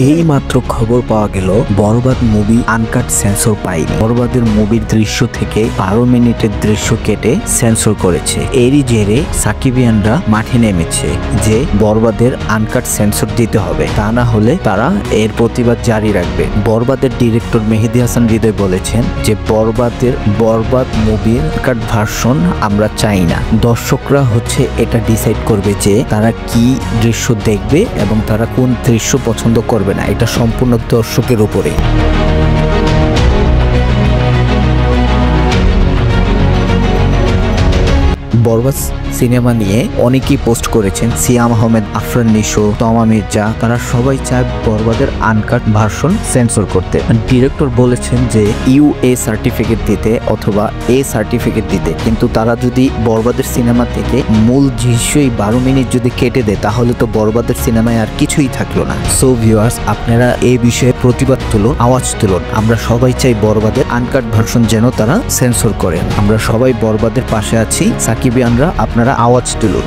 এই মাত্র খবর পাওয়া গেল বরবাদ মুভি আনকাট সেন্সর পায়নি। বরবাদের মুভির দৃশ্য থেকে 12 মিনিটের দৃশ্য কেটে সেন্সর করেছে। এরই জেরে সাকিবিয়ানরা মাঠে নেমেছে যে বরবাদের আনকাট সেন্সর দিতে হবে, তা না হলে তারা এর প্রতিবাদ জারি রাখবে। বরবাদের ডিরেক্টর মেহেদী হাসান হৃদয় বলেছেন যে বরবাদ মুভির আনকাট ভার্সন আমরা চাই না। দর্শকরা এটা ডিসাইড করবে যে তারা কি দৃশ্য দেখবে এবং তারা কোন দৃশ্য পছন্দ করবে না, এটা সম্পূর্ণ দর্শকের উপরে। বরবাদ সিনেমা নিয়ে অনেকেই পোস্ট করেছেন। সিয়াম আহমেদ, আফরান নিশো, তমা মির্জা, তারা সবাই চায় বরবাদের আনকাট ভার্সন সেন্সর করতে। ডিরেক্টর বলেছেন যে ইউএ সার্টিফিকেট দিতে অথবা এ সার্টিফিকেট দিতে, কিন্তু তারা যদি বরবাদের সিনেমা থেকে মূল দৃশ্যই 12 মিনিট যদি কেটে দেয় তাহলে তো বরবাদের সিনেমায় আর কিছুই থাকলো না। সো ভিউয়ার্স, আপনারা এই বিষয়ে প্রতিবাদ তুলুন, আওয়াজ তুলুন। আমরা সবাই চাই বরবাদের আনকাট ভার্সন যেন তারা সেন্সর করেন। আমরা সবাই বরবাদের পাশে আছি। সাকিবিয়ানরা আপনারা আওয়াজ তুলুন।